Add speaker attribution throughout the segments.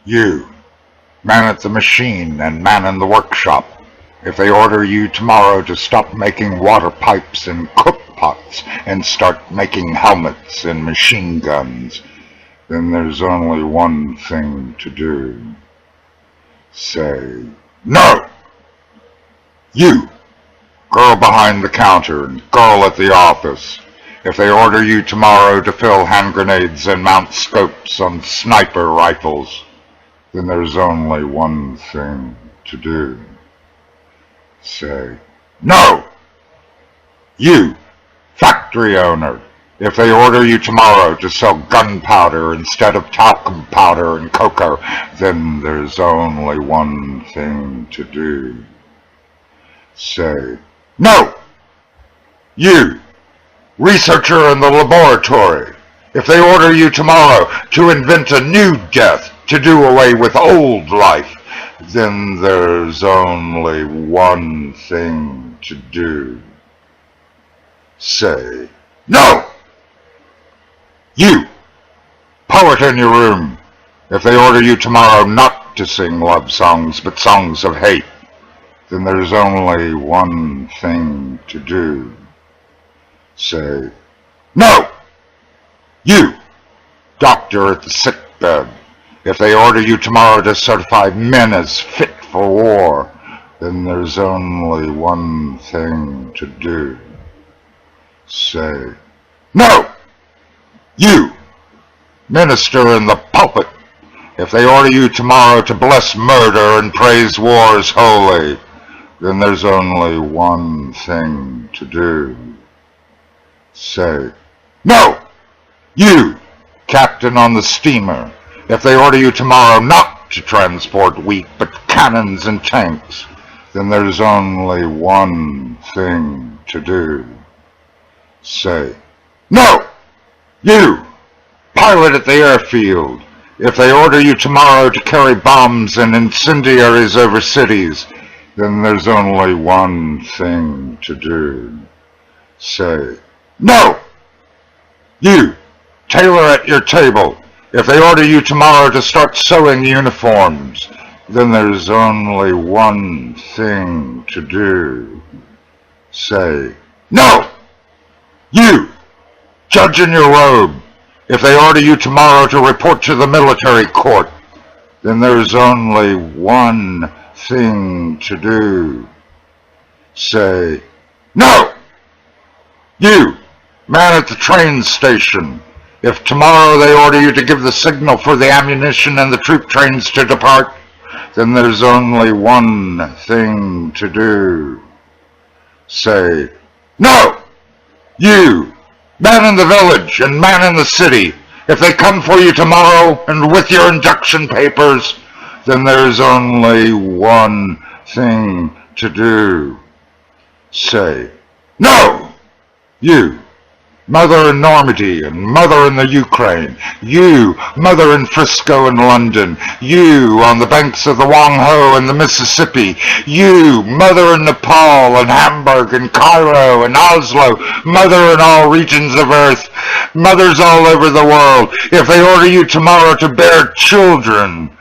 Speaker 1: You, man at the machine and man in the workshop, if they order you tomorrow to stop making water pipes and cook pots and start making helmets and machine guns, then there's only one thing to do. Say, no! You, girl behind the counter and girl at the office, if they order you tomorrow to fill hand grenades and mount scopes on sniper rifles, then there's only one thing to do. Say, no! You, factory owner, if they order you tomorrow to sell gunpowder instead of talcum powder and cocoa, then there's only one thing to do. Say, no! You, researcher in the laboratory, if they order you tomorrow to invent a new death to do away with old life, then there's only one thing to do. Say, no! You, poet in your room, if they order you tomorrow not to sing love songs but songs of hate, then there's only one thing to do. Say, no! You, doctor at the sick bed, if they order you tomorrow to certify men as fit for war, then there's only one thing to do. Say, no! You, minister in the pulpit, if they order you tomorrow to bless murder and praise war as holy, then there's only one thing to do. Say, no! You, captain on the steamer, if they order you tomorrow not to transport wheat but cannons and tanks, then there's only one thing to do. Say, no! You, pilot at the airfield, if they order you tomorrow to carry bombs and incendiaries over cities, then there's only one thing to do. Say, no! You, tailor at your table, if they order you tomorrow to start sewing uniforms, then there's only one thing to do. Say, no! You, judge in your robe, if they order you tomorrow to report to the military court, then there's only one thing to do. Say, no! You, man at the train station, if tomorrow they order you to give the signal for the ammunition and the troop trains to depart, then there's only one thing to do. Say, no! You, man in the village and man in the city, if they come for you tomorrow and with your induction papers, then there's only one thing to do. Say, no! You, mother in Normandy and mother in the Ukraine, you, mother in Frisco and London, you on the banks of the Wangho and the Mississippi, you, mother in Nepal and Hamburg and Cairo and Oslo, mother in all regions of earth, mothers all over the world, if they order you tomorrow to bear children,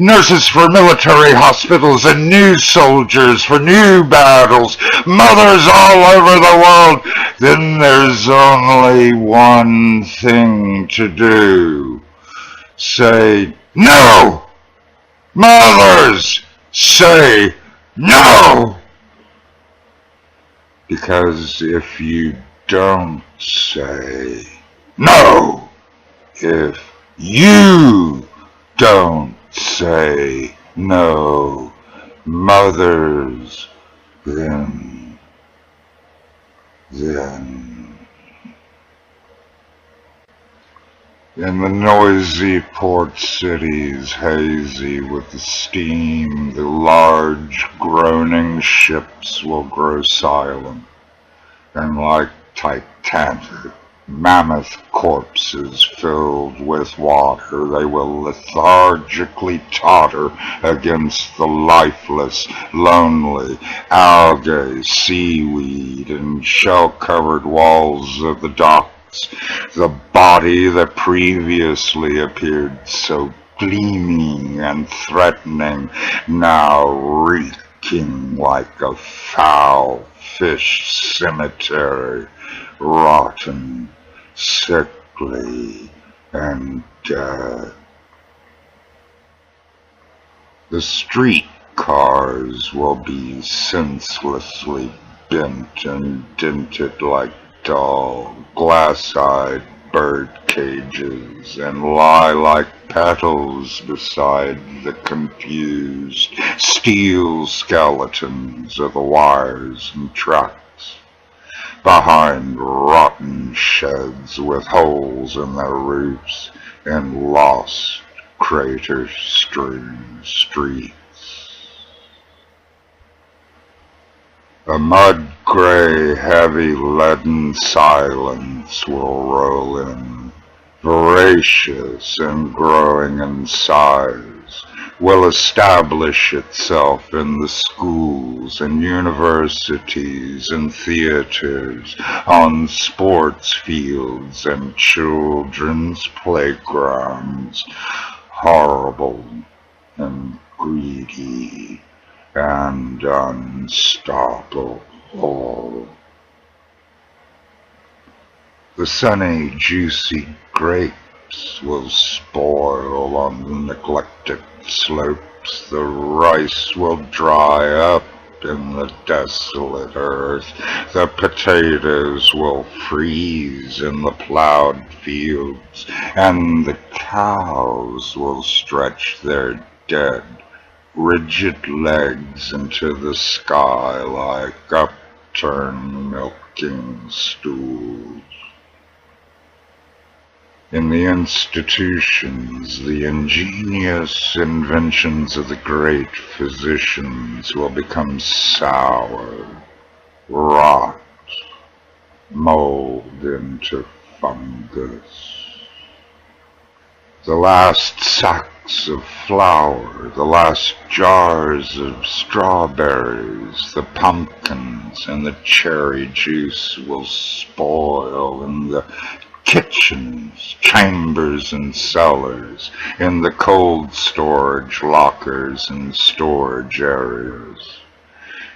Speaker 1: nurses for military hospitals and new soldiers for new battles, mothers all over the world, then there's only one thing to do. Say, no! Mothers, say, no! Because if you don't say no, if you don't say no, mothers, then in the noisy port cities, hazy with the steam, the large groaning ships will grow silent, and like Titanic mammoth corpses filled with water, they will lethargically totter against the lifeless, lonely algae, seaweed, and shell-covered walls of the docks. The body that previously appeared so gleaming and threatening, now reeking like a foul fish cemetery, rotten, sickly, and dead. The street cars will be senselessly bent and dented like dull, glass-eyed bird cages, and lie like petals beside the confused steel skeletons of the wires and tracks, behind rotten sheds with holes in their roofs and lost crater-strewn streets. A mud-gray, heavy, leaden silence will roll in, voracious and growing in size, will establish itself in the schools and universities and theaters, on sports fields and children's playgrounds, horrible and greedy and unstoppable. The sunny, juicy grapes will spoil on the neglected slopes. The rice will dry up in the desolate earth. The potatoes will freeze in the plowed fields, and the cows will stretch their dead, rigid legs into the sky like upturned milking stools. In the institutions, the ingenious inventions of the great physicians will become sour, rot, mold into fungus. The last sacks of flour, the last jars of strawberries, the pumpkins, and the cherry juice will spoil in the kitchens, chambers, and cellars, in the cold storage lockers and storage areas.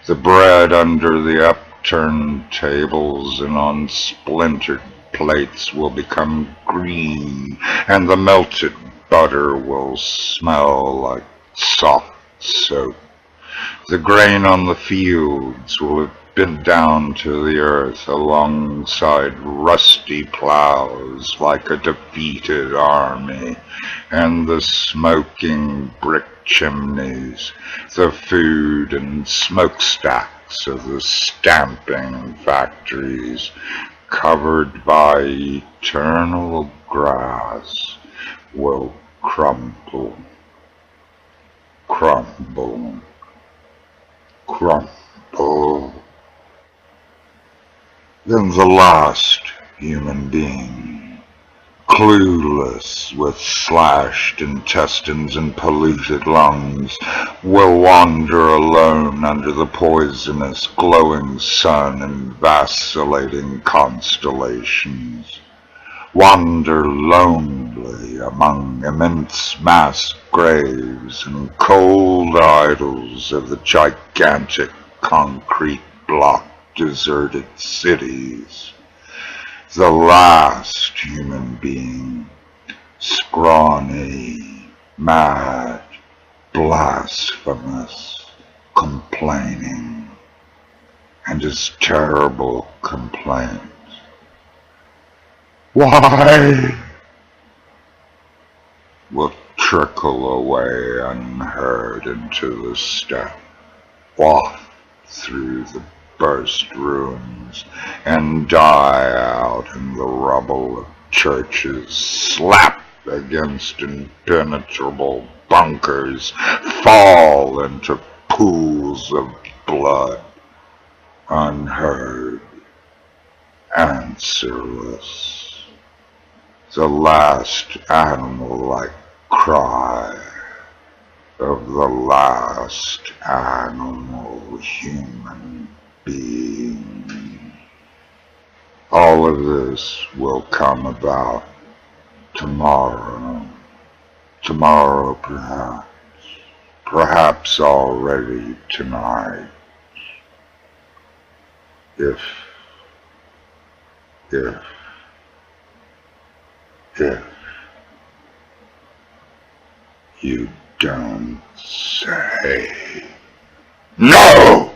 Speaker 1: The bread under the upturned tables and on splintered plates will become green, and the melted butter will smell like soft soap. The grain on the fields will have been down to the earth alongside rusty plows like a defeated army, and the smoking brick chimneys, the food and smokestacks of the stamping factories, covered by eternal grass, will crumble, crumble, crumble. Then the last human being, clueless with slashed intestines and polluted lungs, will wander alone under the poisonous glowing sun and vacillating constellations, wander lonely among immense mass graves and cold idols of the gigantic concrete block deserted cities. The last human being, scrawny, mad, blasphemous, complaining, and his terrible complaint. Why? Will trickle away unheard into the steppe, waft through the burst ruins, and die out in the rubble of churches, slap against impenetrable bunkers, fall into pools of blood, unheard, answerless. The last animal-like cry of the last animal human being. All of this will come about tomorrow. tomorrow perhaps already tonight, if you don't say no!